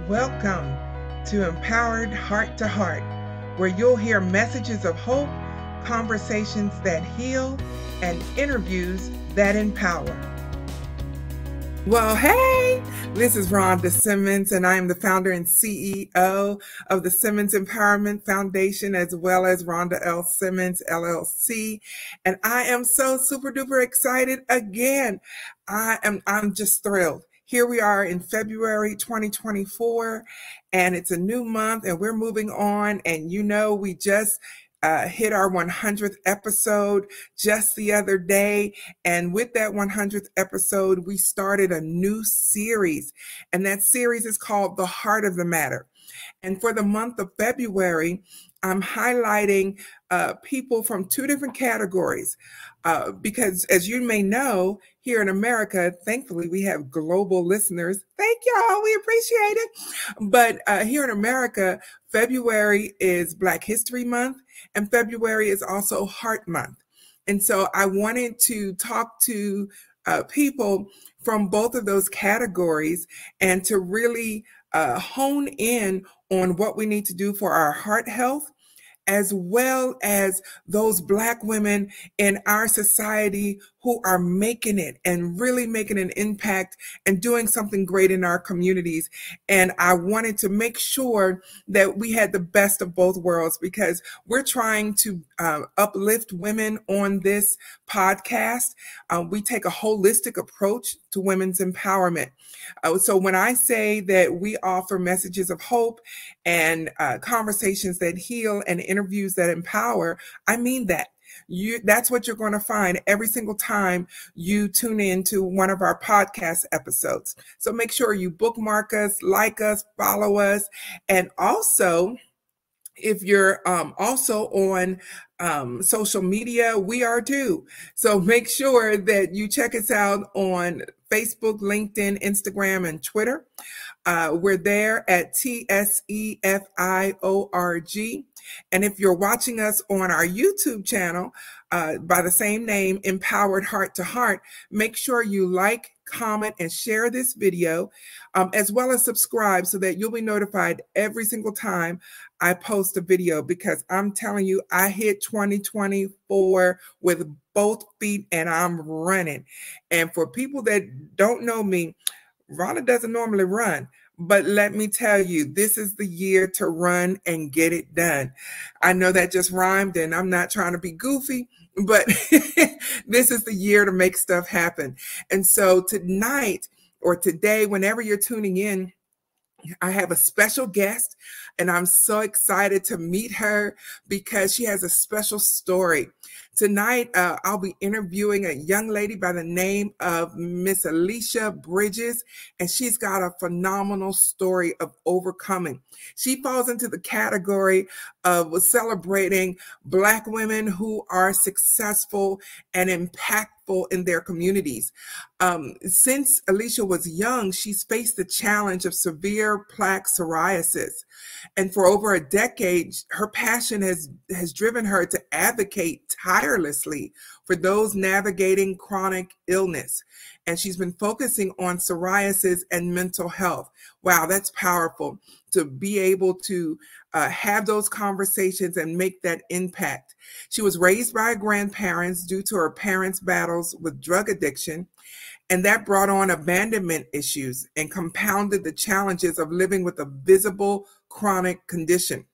Welcome to Empowered Heart to Heart, where you'll hear messages of hope, conversations that heal, and interviews that empower. Well, hey, this is Rhonda Simmons, and I am the founder and CEO of the Simmons Empowerment Foundation, as well as Rhonda L. Simmons, LLC. And I am so super duper excited again. I'm just thrilled. Here we are in February 2024, and it's a new month, and we're moving on. And we just hit our 100th episode just the other day. And with that 100th episode, we started a new series. And that series is called The Heart of the Matter. And for the month of February, I'm highlighting people from two different categories because, as you may know, here in America, thankfully, we have global listeners. Thank y'all. We appreciate it. But here in America, February is Black History Month, and February is also Heart Month. And so I wanted to talk to people from both of those categories and to really hone in on what we need to do for our heart health, as well as those Black women in our society who are making it and really making an impact and doing something great in our communities. And I wanted to make sure that we had the best of both worlds, because we're trying to uplift women on this podcast. We take a holistic approach to women's empowerment. So when I say that we offer messages of hope and conversations that heal and interviews that empower, I mean that. That's what you're going to find every single time you tune in to one of our podcast episodes. So make sure you bookmark us, like us, follow us. And also, if you're also on social media, we are too. So make sure that you check us out on Facebook, LinkedIn, Instagram, and Twitter. We're there at TSEFIORG. And if you're watching us on our YouTube channel by the same name, Empowered Heart to Heart, make sure you like, comment, and share this video, as well as subscribe so that you'll be notified every single time I post a video, because I'm telling you, I hit 2024 with both feet and I'm running. And for people that don't know me, Rhonda doesn't normally run. But let me tell you, this is the year to run and get it done. I know that just rhymed, and I'm not trying to be goofy, but this is the year to make stuff happen. And so tonight or today, whenever you're tuning in, I have a special guest, and I'm so excited to meet her because she has a special story. Tonight, I'll be interviewing a young lady by the name of Miss Alisha Bridges, and she's got a phenomenal story of overcoming. She falls into the category of celebrating Black women who are successful and impactful in their communities. Since Alisha was young, she's faced the challenge of severe plaque psoriasis. And for over a decade, her passion has driven her to advocate tirelessly for those navigating chronic illness. And she's been focusing on psoriasis and mental health. Wow, that's powerful to be able to have those conversations and make that impact. She was raised by her grandparents due to her parents' battles with drug addiction. And that brought on abandonment issues and compounded the challenges of living with a visible chronic condition.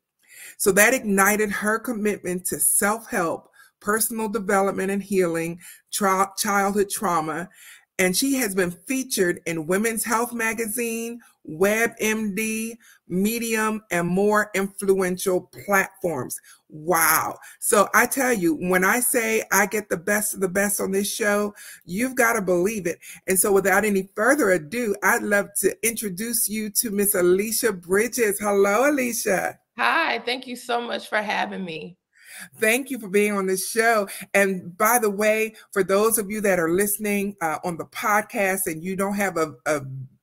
So that ignited her commitment to self-help, personal development and healing, childhood trauma. And she has been featured in Women's Health Magazine, WebMD, Medium, and more influential platforms. Wow. So I tell you, when I say I get the best of the best on this show, you've got to believe it. And so without any further ado, I'd love to introduce you to Miss Alisha Bridges. Hello, Alisha. Hi, thank you so much for having me. Thank you for being on this show. And by the way, for those of you that are listening on the podcast and you don't have a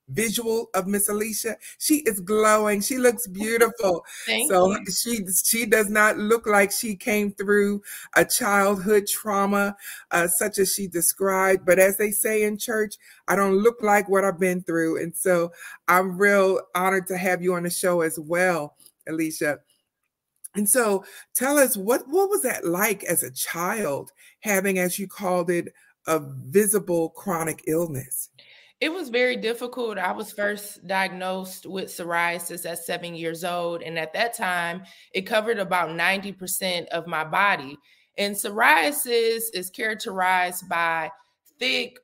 visual of Miss Alisha. She is glowing. She looks beautiful. Thank So you. she does not look like she came through a childhood trauma such as she described. But as they say in church, I don't look like what I've been through. And so I'm real honored to have you on the show as well, Alisha. And so tell us, what was that like as a child, having, as you called it, a visible chronic illness? It was very difficult. I was first diagnosed with psoriasis at 7 years old. And at that time, it covered about 90% of my body. And psoriasis is characterized by thick,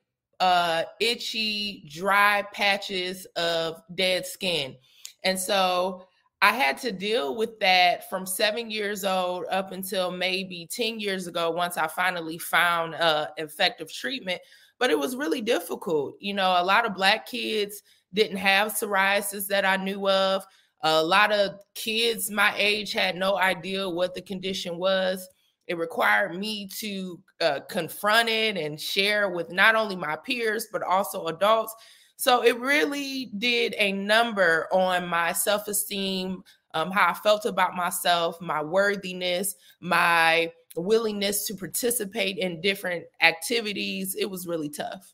itchy, dry patches of dead skin. And so I had to deal with that from 7 years old up until maybe 10 years ago, once I finally found effective treatment. But it was really difficult. You know, a lot of Black kids didn't have psoriasis that I knew of. A lot of kids my age had no idea what the condition was. It required me to confront it and share with not only my peers, but also adults. So it really did a number on my self-esteem, how I felt about myself, my worthiness, my willingness to participate in different activities. It was really tough.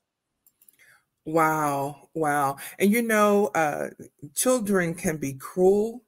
Wow, wow. And you know, children can be cruel,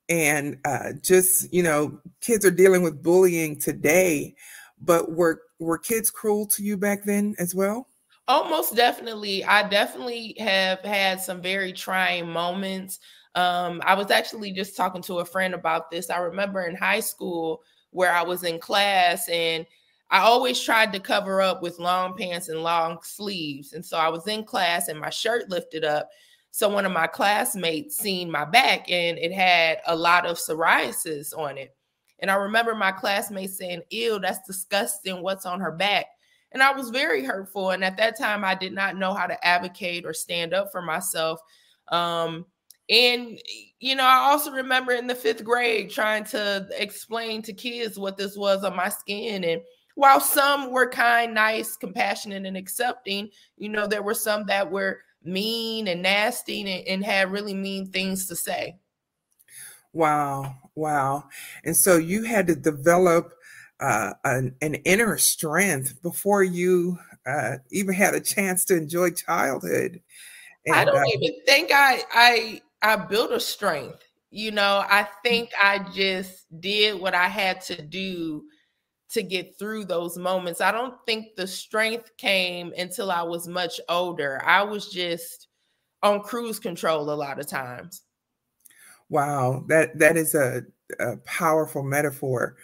and just, you know, kids are dealing with bullying today, but were kids cruel to you back then as well? Oh, most definitely. I definitely have had some very trying moments. I was actually just talking to a friend about this. I remember in high school where I was in class, and I always tried to cover up with long pants and long sleeves. And so I was in class and my shirt lifted up. So one of my classmates seen my back and it had a lot of psoriasis on it. And I remember my classmates saying, "Ew, that's disgusting. What's on her back?" And I was very hurtful. And at that time, I did not know how to advocate or stand up for myself. And, you know, I also remember in the 5th grade trying to explain to kids what this was on my skin. And while some were kind, nice, compassionate, and accepting, you know, there were some that were mean and nasty and had really mean things to say. Wow, wow. And so you had to develop an inner strength before you even had a chance to enjoy childhood. I And don't even think I built a strength. You know, I think I just did what I had to do to get through those moments. I don't think the strength came until I was much older. I was just on cruise control a lot of times. wow, that is a powerful metaphor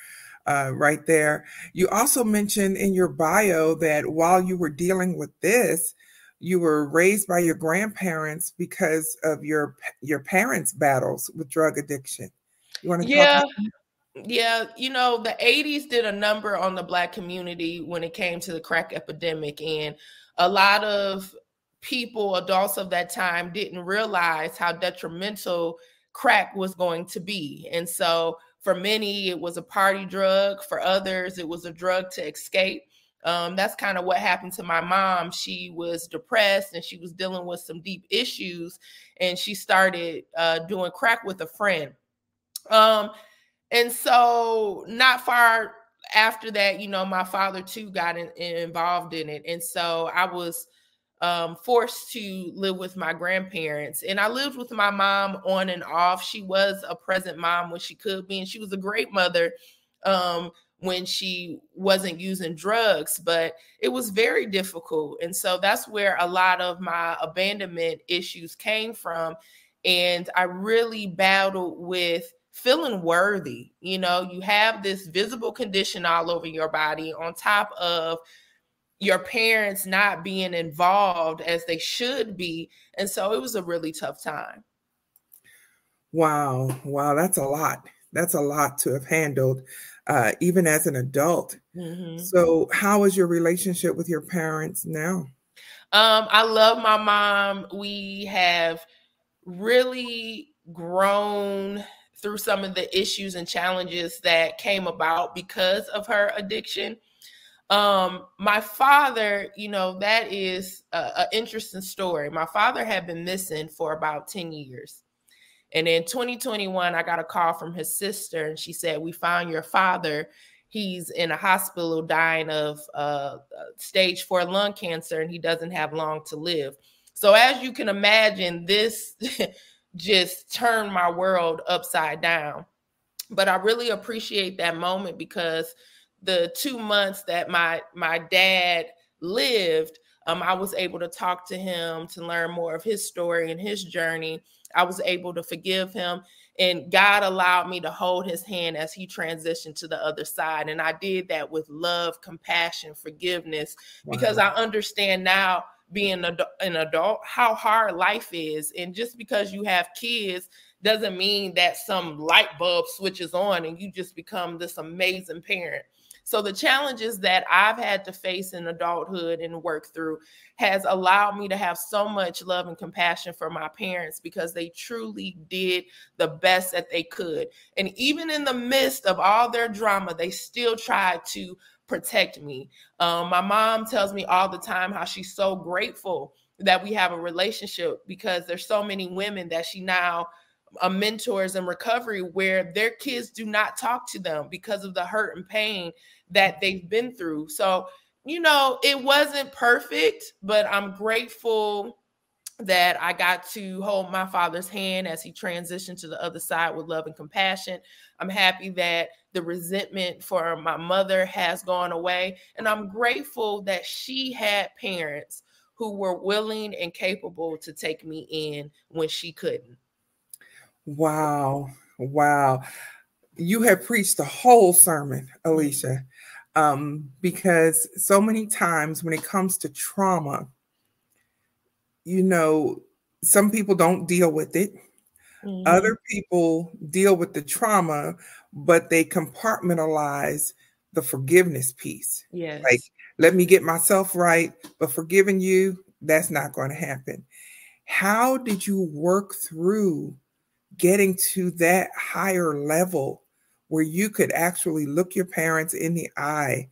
right there. You also mentioned in your bio that while you were dealing with this, you were raised by your grandparents because of your parents' battles with drug addiction. You want to talk Yeah, about that? yeah. You know, the 80s did a number on the Black community when it came to the crack epidemic. And a lot of people, adults of that time, didn't realize how detrimental crack was going to be. And so for many, it was a party drug. For others, it was a drug to escape. That's kind of what happened to my mom. She was depressed and she was dealing with some deep issues, and she started doing crack with a friend. Um, and so not far after that, you know, my father too got involved in it. And so I was forced to live with my grandparents. And I lived with my mom on and off. She was a present mom when she could be, and she was a great mother when she wasn't using drugs, but it was very difficult. And so that's where a lot of my abandonment issues came from. And I really battled with feeling worthy. You know, you have this visible condition all over your body on top of your parents not being involved as they should be. And so it was a really tough time. Wow, wow, that's a lot. That's a lot to have handled, even as an adult. Mm-hmm. So, how is your relationship with your parents now? I love my mom. We have really grown through some of the issues and challenges that came about because of her addiction. My father, you know, that is an interesting story. My father had been missing for about 10 years. And in 2021, I got a call from his sister, and she said, "We found your father. He's in a hospital dying of stage 4 lung cancer, and he doesn't have long to live." So as you can imagine, this just turned my world upside down. But I really appreciate that moment, because the 2 months that my dad lived, I was able to talk to him to learn more of his story and his journey. I was able to forgive him, and God allowed me to hold his hand as he transitioned to the other side. And I did that with love, compassion, forgiveness, because I understand now, being an adult, how hard life is. And just because you have kids doesn't mean that some light bulb switches on and you just become this amazing parent. So the challenges that I've had to face in adulthood and work through has allowed me to have so much love and compassion for my parents, because they truly did the best that they could. And even in the midst of all their drama, they still tried to protect me. My mom tells me all the time how she's so grateful that we have a relationship, because there's so many women that she now mentors in recovery where their kids do not talk to them because of the hurt and pain that they've been through. So, you know, it wasn't perfect, but I'm grateful that I got to hold my father's hand as he transitioned to the other side with love and compassion. I'm happy that the resentment for my mother has gone away. And I'm grateful that she had parents who were willing and capable to take me in when she couldn't. Wow. Wow. You have preached a whole sermon, Alisha, because so many times when it comes to trauma, you know, some people don't deal with it. Mm-hmm. Other people deal with the trauma, but they compartmentalize the forgiveness piece. Yes. Like, let me get myself right, but forgiving you, that's not going to happen. How did you work through getting to that higher level where you could actually look your parents in the eye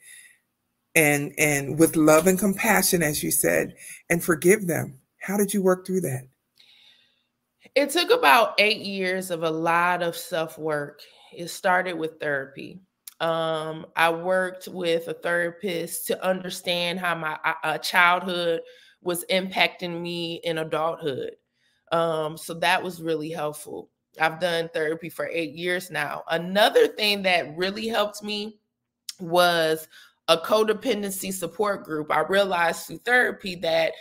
and with love and compassion, as you said, and forgive them? How did you work through that? It took about 8 years of a lot of self-work. It started with therapy. I worked with a therapist to understand how my childhood was impacting me in adulthood. So that was really helpful. I've done therapy for 8 years now. Another thing that really helped me was a codependency support group. I realized through therapy that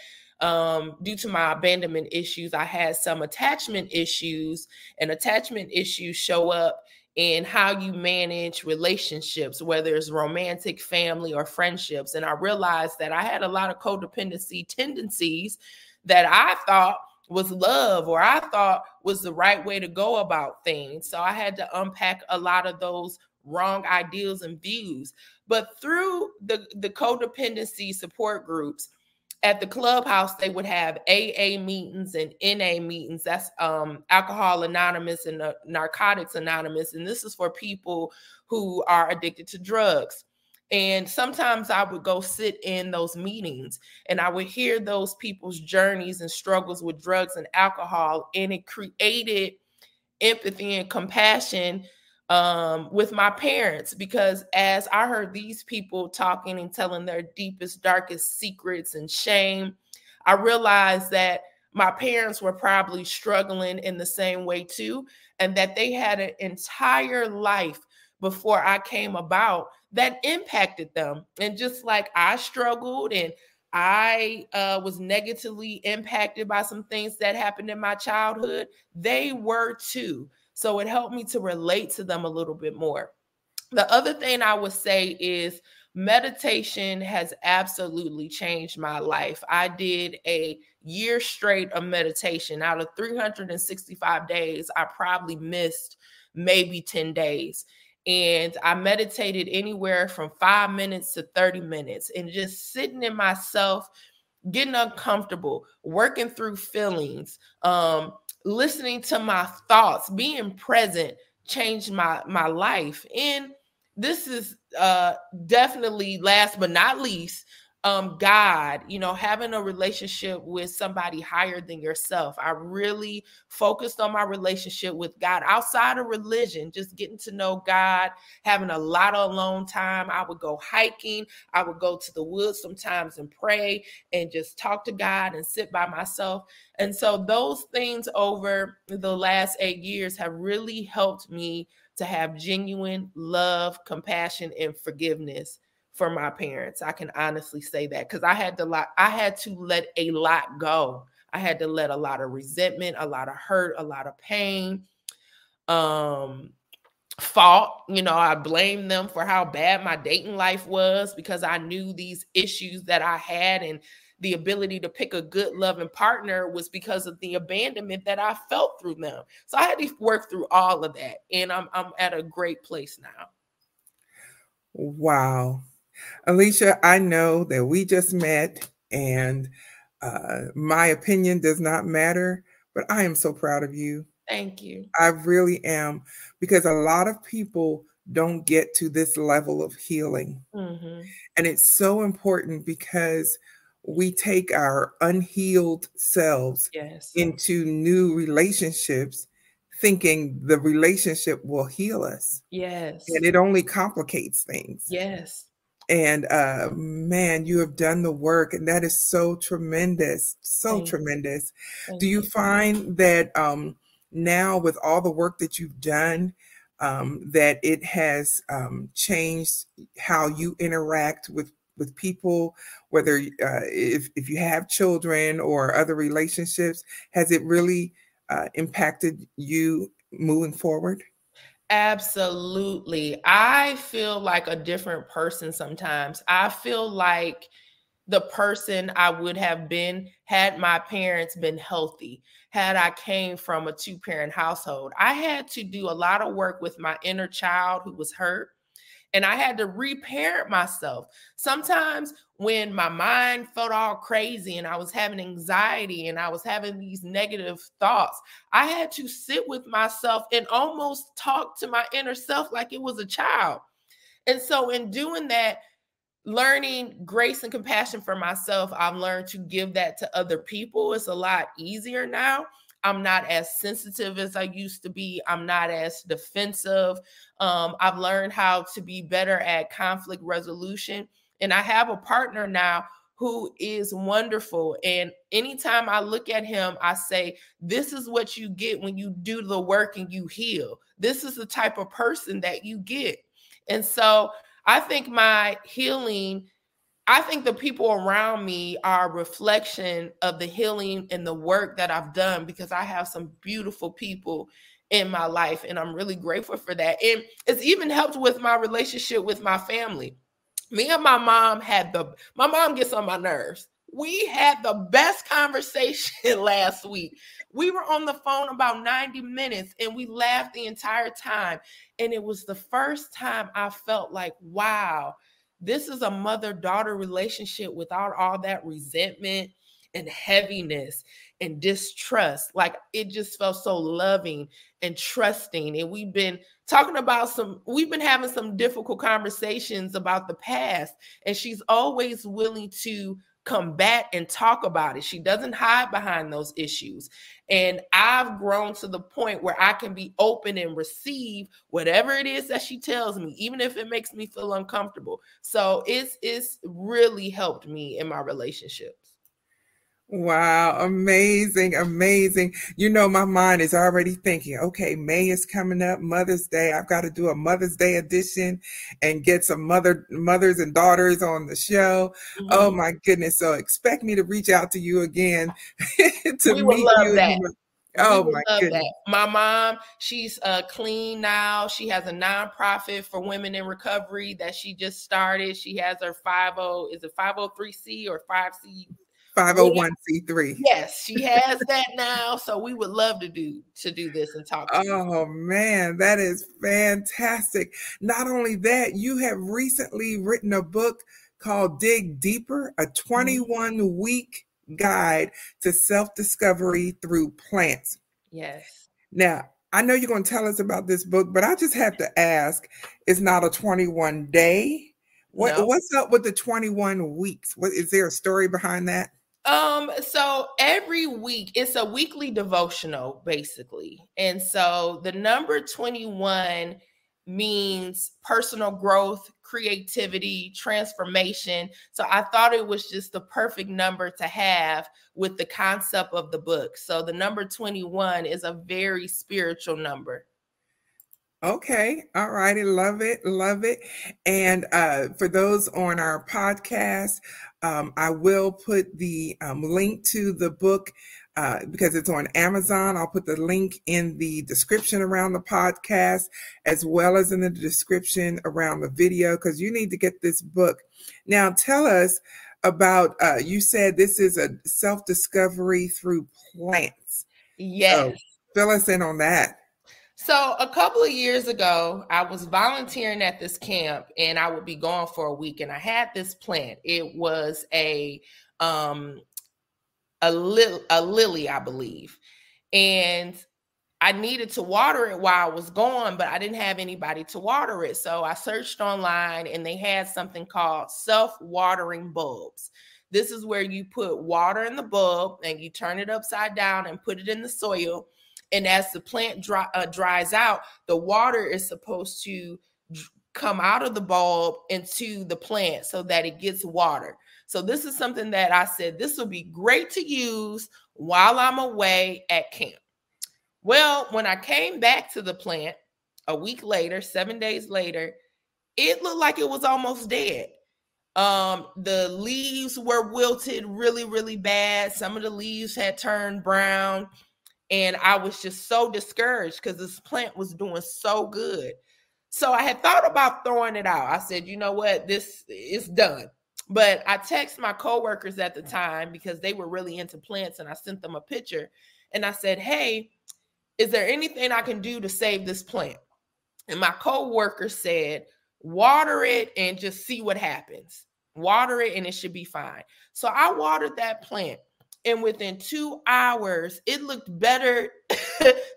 due to my abandonment issues, I had some attachment issues, and attachment issues show up in how you manage relationships, whether it's romantic, family, or friendships. And I realized that I had a lot of codependency tendencies that I thought was love, or I thought was the right way to go about things. So I had to unpack a lot of those wrong ideals and views. But through the codependency support groups, at the clubhouse, they would have AA meetings and NA meetings. That's Alcohol Anonymous and Narcotics Anonymous. And this is for people who are addicted to drugs. And sometimes I would go sit in those meetings and I would hear those people's journeys and struggles with drugs and alcohol. And it created empathy and compassion with my parents, because as I heard these people talking and telling their deepest, darkest secrets and shame, I realized that my parents were probably struggling in the same way too, and that they had an entire life before I came about that impacted them. And just like I struggled and I was negatively impacted by some things that happened in my childhood, they were too. So it helped me to relate to them a little bit more. The other thing I would say is meditation has absolutely changed my life. I did a year straight of meditation. Out of 365 days, I probably missed maybe 10 days. And I meditated anywhere from 5 minutes to 30 minutes, and just sitting in myself, getting uncomfortable, working through feelings, listening to my thoughts, being present changed my life. And this is definitely last but not least, God, you know, having a relationship with somebody higher than yourself. I really focused on my relationship with God outside of religion, just getting to know God, having a lot of alone time. I would go hiking. I would go to the woods sometimes and pray and just talk to God and sit by myself. And so those things over the last 8 years have really helped me to have genuine love, compassion, and forgiveness for my parents. I can honestly say that, because I had to let a lot go. I had to let a lot of resentment, a lot of hurt, a lot of pain, fault. You know, I blamed them for how bad my dating life was, because I knew these issues that I had, and the ability to pick a good loving partner was because of the abandonment that I felt through them. So I had to work through all of that, and I'm at a great place now. Wow. Alisha, I know that we just met, and my opinion does not matter, but I am so proud of you. Thank you. I really am, because a lot of people don't get to this level of healing. Mm-hmm. And it's so important, because we take our unhealed selves into new relationships thinking the relationship will heal us. Yes. And it only complicates things. Yes. And man, you have done the work, and that is so tremendous, so tremendous. Do you find that now, with all the work that you've done, that it has changed how you interact with people, whether if you have children or other relationships? Has it really impacted you moving forward? Absolutely. I feel like a different person sometimes. I feel like the person I would have been had my parents been healthy, had I came from a two-parent household. I had to do a lot of work with my inner child who was hurt, and I had to reparent myself. Sometimes when my mind felt all crazy and I was having anxiety and I was having these negative thoughts, I had to sit with myself and almost talk to my inner self like it was a child. And so in doing that, learning grace and compassion for myself, I've learned to give that to other people. It's a lot easier now. I'm not as sensitive as I used to be. I'm not as defensive. I've learned how to be better at conflict resolution. And I have a partner now who is wonderful. And anytime I look at him, I say, this is what you get when you do the work and you heal. This is the type of person that you get. And so I think my healing, I think the people around me are a reflection of the healing and the work that I've done, because I have some beautiful people in my life, and I'm really grateful for that. And it's even helped with my relationship with my family. Me and my mom my mom gets on my nerves. We had the best conversation last week. We were on the phone about 90 minutes and we laughed the entire time. And it was the first time I felt like, wow, this is a mother-daughter relationship without all that resentment and heaviness and distrust. Like, it just felt so loving and trusting. And we've been having some difficult conversations about the past. And she's always willing to combat and talk about it. She doesn't hide behind those issues. And I've grown to the point where I can be open and receive whatever it is that she tells me, even if it makes me feel uncomfortable. So it's really helped me in my relationships. Wow, amazing, amazing. You know, my mind is already thinking, okay, May is coming up, Mother's Day. I've got to do a Mother's Day edition and get some mothers and daughters on the show. Mm-hmm. Oh my goodness. So expect me to reach out to you again to we meet would love you. That. Oh my goodness. That. My mom, she's clean now. She has a nonprofit for women in recovery that she just started. She has her 503c or 5C? 501c3. Yes, she has that now. So we would love to do this and talk to you. Oh man, that is fantastic. Not only that, you have recently written a book called Dig Deeper, a 21-week guide to self-discovery through plants. Yes. Now, I know you're going to tell us about this book, but I just have to ask, it's not a 21 day. No. What's up with the 21 weeks? Is there a story behind that? So every week it's a weekly devotional, basically. And so the number 21 means personal growth, creativity, transformation. So I thought it was just the perfect number to have with the concept of the book. So the number 21 is a very spiritual number. Okay. All righty. Love it. Love it. And for those on our podcast, I will put the link to the book because it's on Amazon. I'll put the link in the description around the podcast as well as in the description around the video because you need to get this book. Now, tell us about, you said this is a self-discovery through plants. Yes. So fill us in on that. So a couple of years ago, I was volunteering at this camp and I would be gone for a week. And I had this plant. It was a lily, I believe. And I needed to water it while I was gone, but I didn't have anybody to water it. So I searched online and they had something called self-watering bulbs. This is where you put water in the bulb and you turn it upside down and put it in the soil. And as the plant dries out, the water is supposed to come out of the bulb into the plant so that it gets water. So this is something that I said, this will be great to use while I'm away at camp. Well, when I came back to the plant a week later, 7 days later, it looked like it was almost dead. The leaves were wilted really, really bad. Some of the leaves had turned brown. And I was just so discouraged because this plant was doing so good. So I had thought about throwing it out. I said, you know what, this is done. But I texted my coworkers at the time because they were really into plants and I sent them a picture. And I said, hey, is there anything I can do to save this plant? And my coworker said, water it and just see what happens. Water it and it should be fine. So I watered that plant. And within 2 hours, it looked better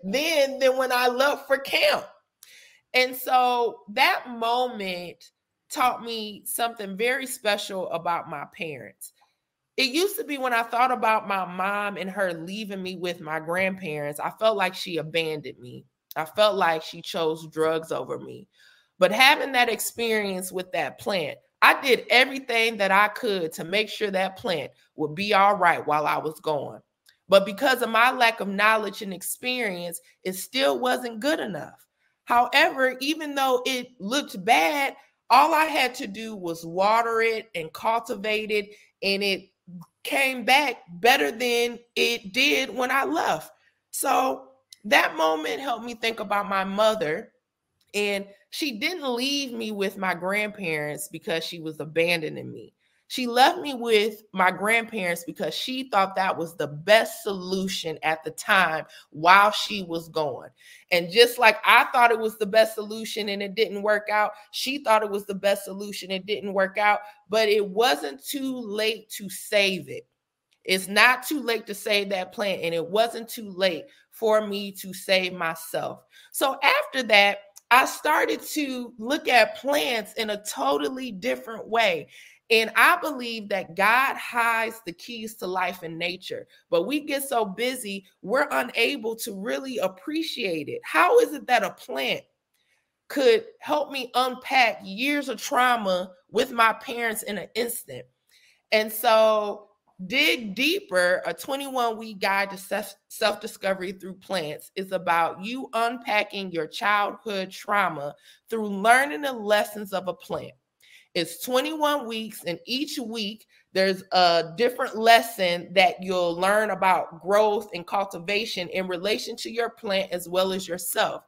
than when I left for camp. And so that moment taught me something very special about my parents. It used to be when I thought about my mom and her leaving me with my grandparents, I felt like she abandoned me. I felt like she chose drugs over me. But having that experience with that plant, I did everything that I could to make sure that plant would be all right while I was gone. But because of my lack of knowledge and experience, it still wasn't good enough. However, even though it looked bad, all I had to do was water it and cultivate it, and it came back better than it did when I left. So that moment helped me think about my mother. And she didn't leave me with my grandparents because she was abandoning me. She left me with my grandparents because she thought that was the best solution at the time while she was gone. And just like I thought it was the best solution and it didn't work out, she thought it was the best solution. It didn't work out, but it wasn't too late to save it. It's not too late to save that plant, and it wasn't too late for me to save myself. So after that, I started to look at plants in a totally different way. And I believe that God hides the keys to life in nature, but we get so busy, we're unable to really appreciate it. How is it that a plant could help me unpack years of trauma with my parents in an instant? And so Dig Deeper, a 21-week guide to self-discovery through plants, is about you unpacking your childhood trauma through learning the lessons of a plant. It's 21 weeks, and each week there's a different lesson that you'll learn about growth and cultivation in relation to your plant as well as yourself.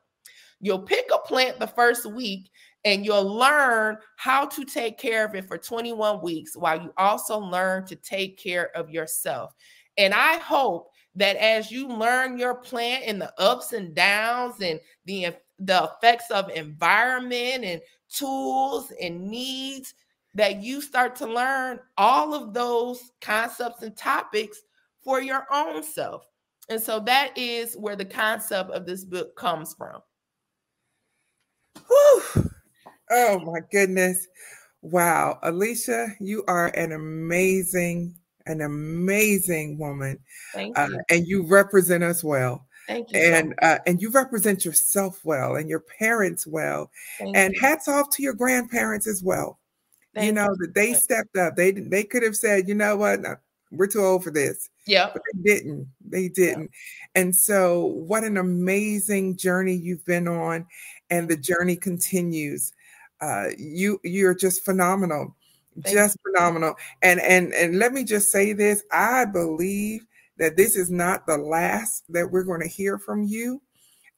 You'll pick a plant the first week and you'll learn how to take care of it for 21 weeks while you also learn to take care of yourself. And I hope that as you learn your plant and the ups and downs and the effects of environment and tools and needs, that you start to learn all of those concepts and topics for your own self. And so that is where the concept of this book comes from. Whew. Oh my goodness. Wow. Alisha, you are an amazing woman. Thank you. And you represent us well. Thank you so much. And you represent yourself well and your parents well. And hats off to your grandparents as well. You know, that they stepped up. They could have said, you know what, no, we're too old for this. Yeah. But they didn't. They didn't. Yeah. And so what an amazing journey you've been on, and the journey continues. You're just phenomenal. Just phenomenal. And let me just say this. I believe that this is not the last that we're going to hear from you.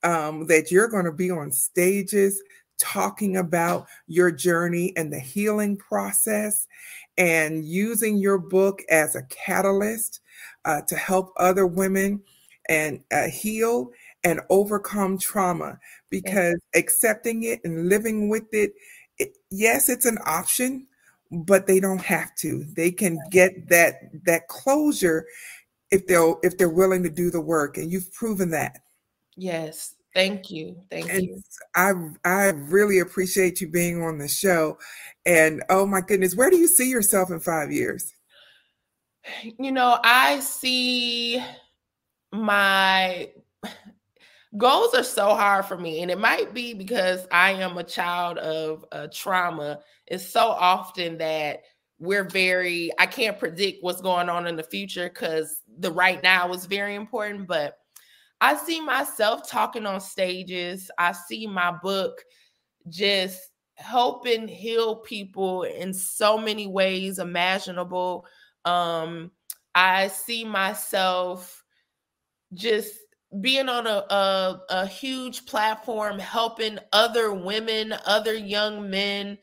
That you're going to be on stages talking about your journey and the healing process, and using your book as a catalyst to help other women and heal and overcome trauma, because accepting it and living with it, yes, it's an option, but they don't have to. They can get that closure if they're willing to do the work, and you've proven that. Yes. Thank you. Thank you. I really appreciate you being on the show. And oh my goodness, where do you see yourself in 5 years? You know, I see my goals are so hard for me, and it might be because I am a child of trauma. It's so often that I can't predict what's going on in the future, because the right now is very important, but I see myself talking on stages. I see my book just helping heal people in so many ways imaginable. I see myself just being on a huge platform, helping other women, other young men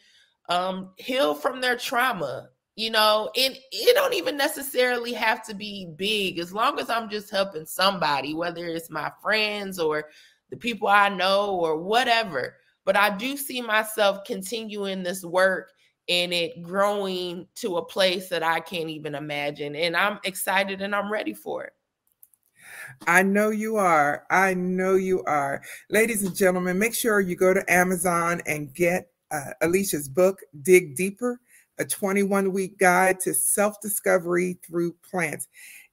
heal from their trauma. You know, and it don't even necessarily have to be big, as long as I'm just helping somebody, whether it's my friends or the people I know or whatever. But I do see myself continuing this work and it growing to a place that I can't even imagine. And I'm excited and I'm ready for it. I know you are. I know you are. Ladies and gentlemen, make sure you go to Amazon and get Alisha's book, Dig Deeper, a 21-week guide to self-discovery through plants.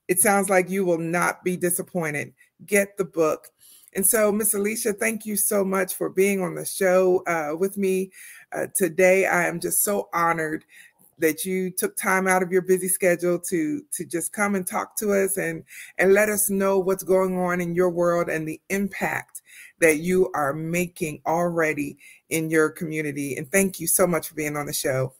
It sounds like you will not be disappointed. Get the book. And so, Miss Alisha, thank you so much for being on the show with me today. I am just so honored that you took time out of your busy schedule to just come and talk to us and let us know what's going on in your world and the impact that you are making already in your community. And thank you so much for being on the show.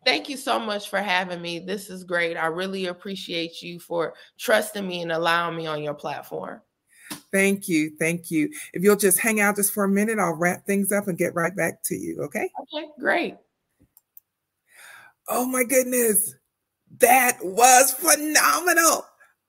Thank you so much for having me. This is great. I really appreciate you for trusting me and allowing me on your platform. Thank you. Thank you. If you'll just hang out just for a minute, I'll wrap things up and get right back to you. Okay? Okay, great. Oh my goodness. That was phenomenal.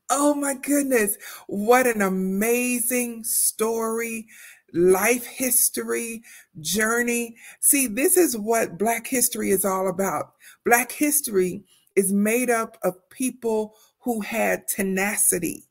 Oh my goodness. What an amazing story, life history, journey. See, this is what Black history is all about. Black history is made up of people who had tenacity.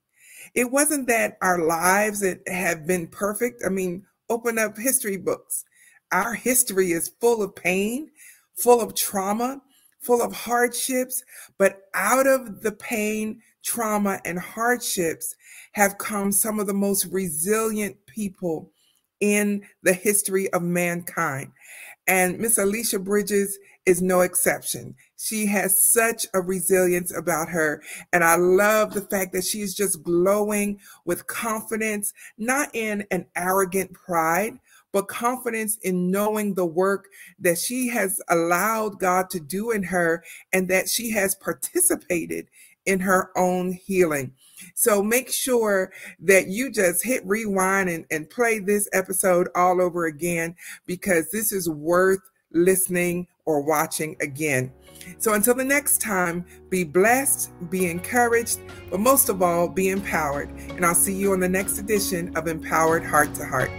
It wasn't that our lives have been perfect. I mean, open up history books. Our history is full of pain, full of trauma, full of hardships, but out of the pain, trauma, and hardships have come some of the most resilient people in the history of mankind. And Miss Alisha Bridges is no exception. She has such a resilience about her. And I love the fact that she's just glowing with confidence, not in an arrogant pride, but confidence in knowing the work that she has allowed God to do in her and that she has participated in her own healing. So make sure that you just hit rewind and play this episode all over again, because this is worth listening or watching again. So until the next time, be blessed, be encouraged, but most of all, be empowered. And I'll see you on the next edition of Empowered Heart to Heart.